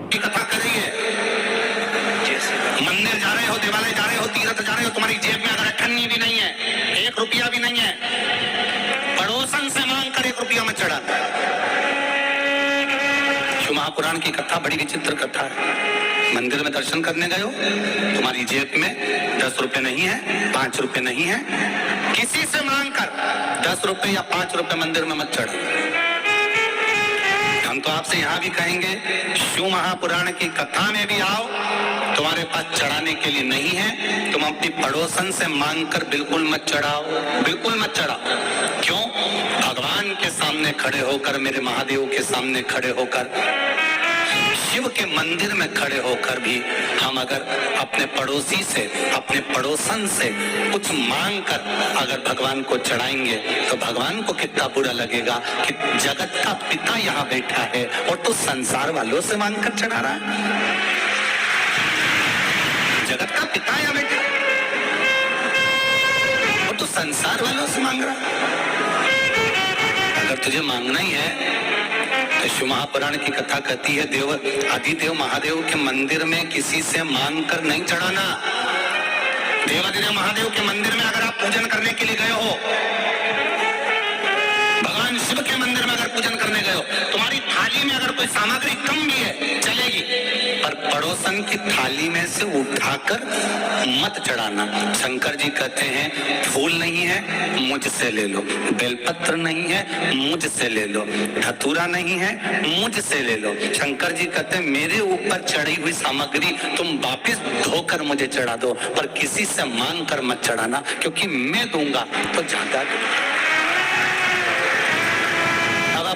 की कथा कर रही है। मंदिर जा रहे हो, देवालय जा रहे हो, तीर्थ जा रहे हो, तुम्हारी जेब में अगर अठन्नी भी नहीं है, 1 रुपया भी नहीं है, पड़ोसन से मांग कर 1 रुपया मत चढ़ा। शिव महापुराण की कथा बड़ी विचित्र कथा है। मंदिर में दर्शन करने गए हो, तुम्हारी जेब में 10 रुपए नहीं है, 5 रुपए नहीं है, किसी से मांग कर 10 रुपए या 5 रुपए मंदिर में मत चढ़ो। हम तो आपसे यहाँ भी कहेंगे, शिव महापुराण की कथा में भी आओ, तुम्हारे पास चढ़ाने के लिए नहीं है, तुम अपनी पड़ोसन से मांगकर बिल्कुल मत चढ़ाओ, बिल्कुल मत चढ़ाओ। क्यों? भगवान के सामने खड़े होकर, मेरे महादेव के सामने खड़े होकर, शिव के मंदिर में खड़े होकर भी हम अगर अपने पड़ोसी से, अपने पड़ोसन से कुछ मांग कर अगर भगवान को चढ़ाएंगे तो भगवान को कितना बुरा लगेगा कि जगत का पिता यहाँ बैठा है और तू संसार वालों से मांग कर चढ़ा रहा है। जगत का पिता यहाँ बैठा और तू संसार वालों से मांग रहा है। अगर तुझे मांगना ही है तो शिव महापुराण की कथा कहती है, देव आदिदेव महादेव के मंदिर में किसी से मांग कर नहीं चढ़ाना। देवादिदेव महादेव के मंदिर में अगर आप पूजन करने के लिए गए हो, भगवान शिव के मंदिर में अगर पूजन करने गए हो, तुम्हारी थाली में अगर कोई सामग्री कम भी है चलेगी, पर पड़ोसन की थाली में से उठाकर मत चढ़ाना। शंकर जी कहते हैं, फूल नहीं है मुझसे ले लो, बेलपत्र नहीं है मुझसे ले लो, धतूरा नहीं है मुझसे ले लो। शंकर जी कहते हैं, मेरे ऊपर चढ़ी हुई सामग्री तुम वापस धोकर मुझे चढ़ा दो, पर किसी से मांग कर मत चढ़ाना, क्योंकि मैं दूंगा तो ज्यादा।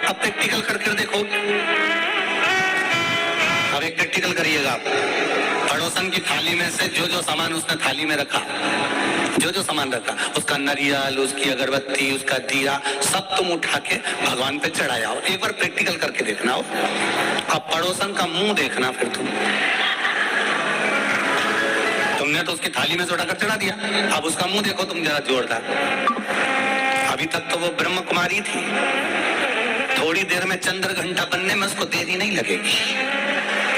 अब प्रैक्टिकल करके देखो, अब एक प्रैक्टिकल करिएगा। पड़ोसन की थाली में से जो जो सामान उसने थाली में रखा, जो जो सामान रखा, उसका नारियल, उसकी अगरबत्ती, उसका दिया, सब तुम उठा के भगवान पे चढ़ाया हो। एक बार प्रैक्टिकल करके देखना हो। अब पड़ोसन का मुंह देखना, फिर तुमने तो उसकी थाली में से उठाकर चढ़ा दिया, अब उसका मुंह देखो तुम जरा जोरदार। अभी तक तो वो ब्रह्म कुमारी थी, थोड़ी देर में चंद्र घंटा बनने में उसको देरी नहीं लगेगी,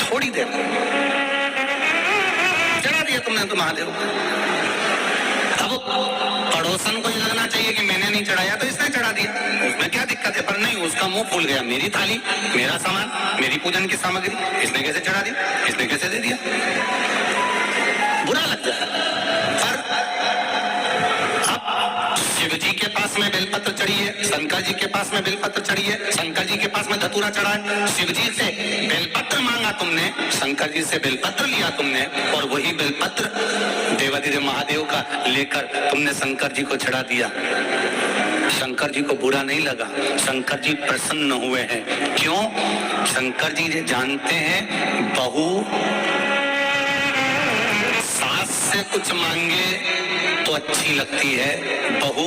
थोड़ी देर चढ़ा दिया तुमने तो महादेव। अब पड़ोसन को ये लगना चाहिए कि मैंने नहीं चढ़ाया तो इसने चढ़ा दिया, उसमें क्या दिक्कत है, पर नहीं, उसका मुंह फूल गया। मेरी थाली, मेरा सामान, मेरी पूजन की सामग्री, इसने कैसे चढ़ा दिया, इसने कैसे दे दिया, बुरा लग जाता। शिव जी के पास में बेलपत्र चढ़ी है, शंकर जी के पास में बेलपत्र चढ़ी है, शंकर जी के पास में धतूरा चढ़ा है। शिव जी से बेलपत्र मांगा तुमने, शंकर जी से बेलपत्र लिया तुमने, और वही बेलपत्र देवादिदेव महादेव का लेकर तुमने शंकर जी को चढ़ा दिया। शंकर जी को बुरा नहीं लगा, शंकर जी प्रसन्न हुए हैं। क्यों? शंकर जी ये जानते हैं, बहू सास से कुछ मांगे तो अच्छी लगती है, बहू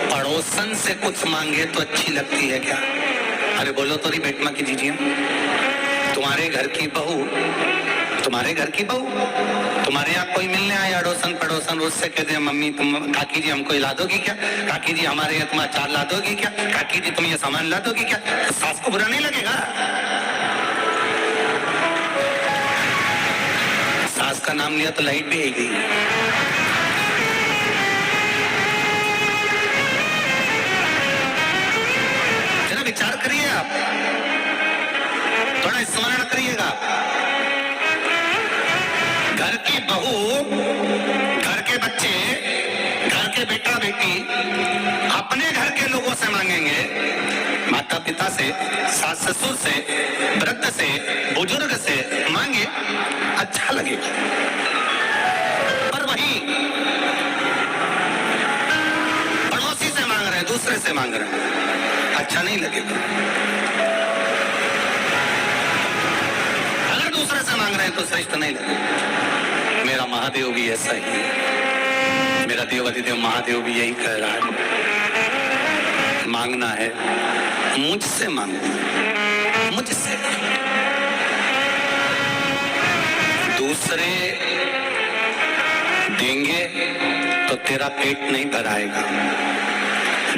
पड़ोसन से कुछ मांगे तो अच्छी लगती है क्या? अरे बोलो तो री बेटमा की जीजिए, तुम्हारे घर की बहू, तुम्हारे घर की बहू, तुम्हारे यहाँ कोई मिलने आया अड़ोसन पड़ोसन, उससे कहते हैं, मम्मी तुम, काकी जी हमको ला दोगी क्या, काकी जी हमारे यहाँ तुम अचार ला दोगी क्या, काकी जी तुम ये सामान ला दोगी क्या, तो सास को बुरा नहीं लगेगा? सास का नाम लिया तो लाइट भी आई गई। जरा विचार करिए, आप थोड़ा स्मरण करिएगा। घर की बहू, घर के बच्चे, घर के बेटा बेटी अपने घर के लोगों से मांगेंगे, माता पिता से, सास ससुर से, वृद्ध से, बुजुर्ग से मांगे, अच्छा लगेगा। पर वही पड़ोसी से मांग रहे हैं, दूसरे से मांग रहे हैं, अच्छा नहीं लगेगा। अगर दूसरे से मांग रहे हैं तो श्रेष्ठ नहीं लगेगा। मेरा महादेव भी ऐसा ही है, मेरा देवादिदेव महादेव भी यही कह रहा है, मांगना है मुझसे मांगो, मुझसे। दूसरे देंगे तो तेरा पेट नहीं भराएगा,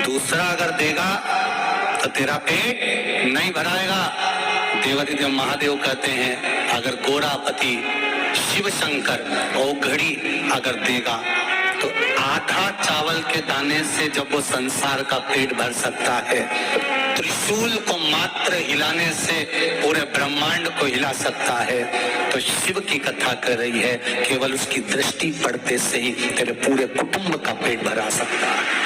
दूसरा अगर देगा तो तेरा पेट नहीं भराएगा। देवादिदेव महादेव कहते हैं अगर गोरापति शिव शंकर औघड़ी अगर देगा तो आधा चावल के दाने से जब वो संसार का पेट भर सकता है, त्रिशूल को मात्र हिलाने से पूरे ब्रह्मांड को हिला सकता है, तो शिव की कथा कर रही है केवल उसकी दृष्टि पड़ते से ही तेरे पूरे कुटुंब का पेट भरा सकता है।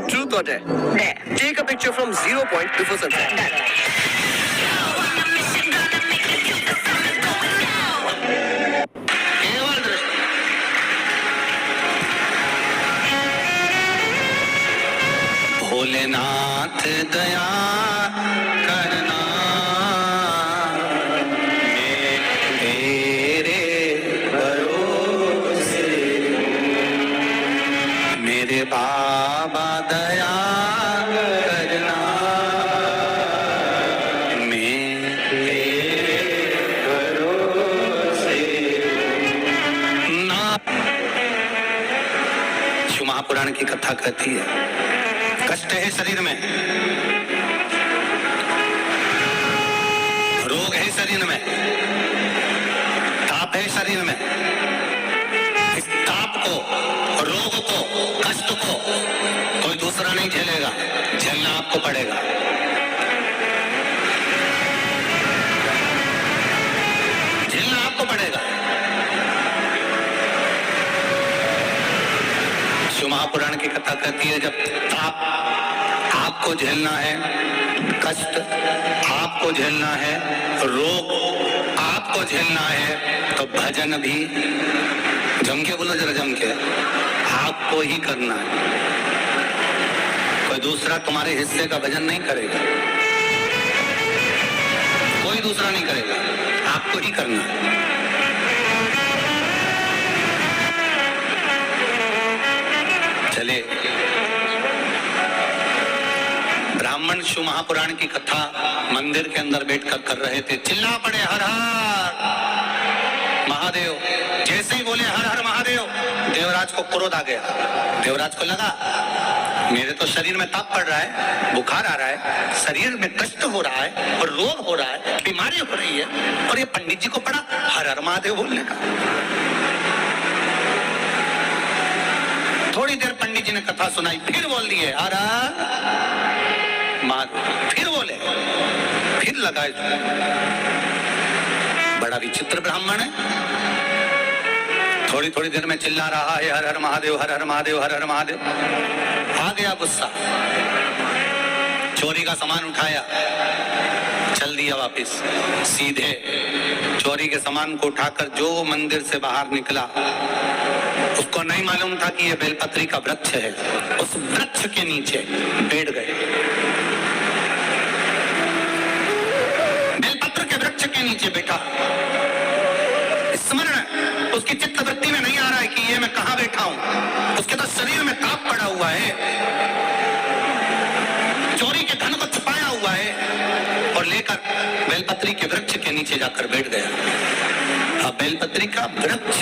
Truth or dare? Dare. Take a picture from 0 point before sunset. Done. Bholenath दया करना मेरे भरोसे, मेरे बाबा दया करना मेरे भरोसे ना। शिव महापुराण की कथा कहती है कष्ट है शरीर में, रोग है शरीर में, ताप है शरीर में। इस ताप को, रोग को, कष्ट को कोई दूसरा नहीं झेलेगा, झेलना आपको पड़ेगा। झेलना आपको पड़ेगा। शिव महापुराण की कथा कहती है जब ताप आपको झेलना है, कष्ट आपको झेलना है, रोग आपको झेलना है, तो भजन भी जम के बोलो, जरा जम के, आपको ही करना है। कोई दूसरा तुम्हारे हिस्से का भजन नहीं करेगा, कोई दूसरा नहीं करेगा, आपको ही करना है। चले ब्राह्मण शिव महापुराण की कथा मंदिर के अंदर बैठकर कर रहे थे, चिल्ला पड़े हर हर महादेव। जैसे ही बोले हर हर महादेव, देवराज को क्रोध आ गया। देवराज को लगा मेरे तो शरीर में ताप पड़ रहा है, बुखार आ रहा है, शरीर में कष्ट हो रहा है और रोग हो रहा है, बीमारी हो रही है, और ये पंडित जी को पड़ा हर हर महादेव बोलने का। थोड़ी देर पंडित जी ने कथा सुनाई, फिर बोल दिए हर महादेव, फिर बोले, फिर लगाए। बड़ा विचित्र ब्राह्मण है, थोड़ी थोड़ी देर में चिल्ला रहा है हर हर महादेव, हर हर महादेव, हर हर महादेव। आ गया गुस्सा, चोरी का सामान उठाया, चल दिया वापिस। सीधे चोरी के सामान को उठाकर जो मंदिर से बाहर निकला, उसको नहीं मालूम था कि ये बेलपत्री का वृक्ष है। उस वृक्ष के नीचे बैठ गए, बेलपत्र के वृक्ष के नीचे बैठा। स्मरण उसकी चित्तवृत्ति में नहीं आ रहा है कि ये मैं कहां बैठा हूं, उसके तो शरीर में ताप पड़ा हुआ है, चोरी के धन को छुपाया हुआ है, और लेकर बेलपत्री के वृक्ष के नीचे जाकर बैठ गया। अब बेलपत्री का वृक्ष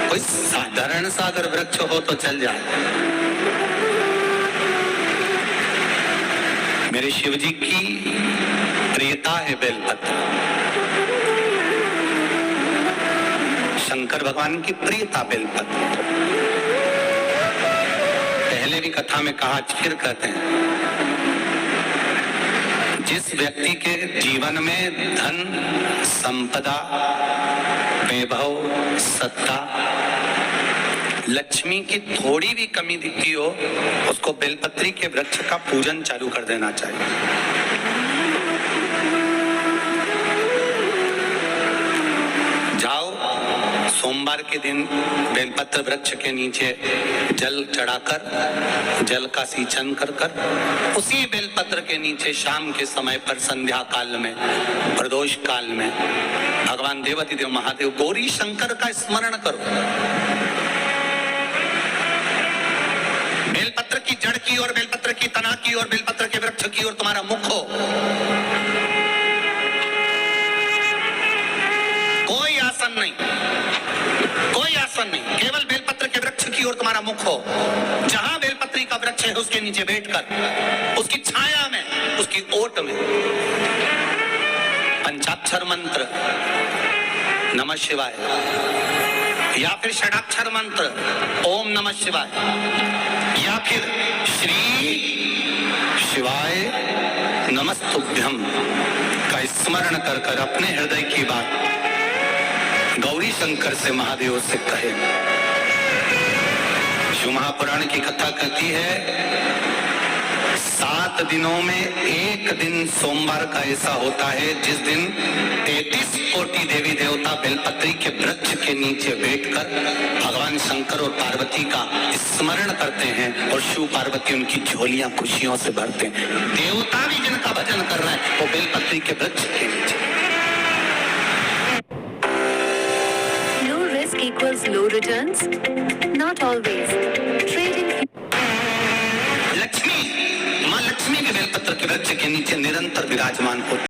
कोई साधारण सा अगर वृक्ष हो तो चल जाए, मेरे शिव जी की प्रियता है बेलपत्र, शंकर भगवान की प्रियता बेलपत्र। पहले भी कथा में कहा, फिर कहते हैं, जिस व्यक्ति के जीवन में धन, संपदा, वैभव, सत्ता, लक्ष्मी की थोड़ी भी कमी दिखती हो, उसको बेलपत्री के वृक्ष का पूजन चालू कर देना चाहिए। जाओ सोमवार के दिन बेलपत्र वृक्ष के नीचे जल चढ़ाकर, जल का सिंचन कर कर, उसी बेलपत्र के नीचे शाम के समय पर संध्या काल में, प्रदोष काल में भगवान देवादिदेव महादेव गौरी शंकर का स्मरण करो। बेलपत्र की जड़ की और बेलपत्र की तना की और बेलपत्र के वृक्ष की और तुम्हारा मुख हो, कोई आसन नहीं, कोई आसन नहीं, केवल बेलपत्र के वृक्ष की की ओर तुम्हारा मुख हो, जहां बेलपत्री का वृक्ष है उसके नीचे बैठकर, उसकी छाया में, उसकी ओट में पंचाक्षर मंत्र नमः शिवाय या फिर षडाक्षर मंत्र ओम नमः शिवाय या फिर श्री शिवाय नमस्तुभ्यम का स्मरण कर कर अपने हृदय की बात गौरी शंकर से, महादेव से कहे। जो महापुराण की कथा कहती है 7 दिनों में एक दिन सोमवार का ऐसा होता है जिस दिन 33 कोटि देवी देवता बेलपत्री के वृक्ष के नीचे बैठकर भगवान शंकर और पार्वती का स्मरण करते हैं और शिव पार्वती उनकी झोलियां खुशियों से भरते हैं। देवता भी जिनका भजन कर रहे हैं वो बेलपत्री के वृक्ष के नीचे। Low risk equals low returns? Not always. Trading. Lakshmi, माँ लक्ष्मी के बेलपत्र के वृक्ष के नीचे निरंतर विराजमान होती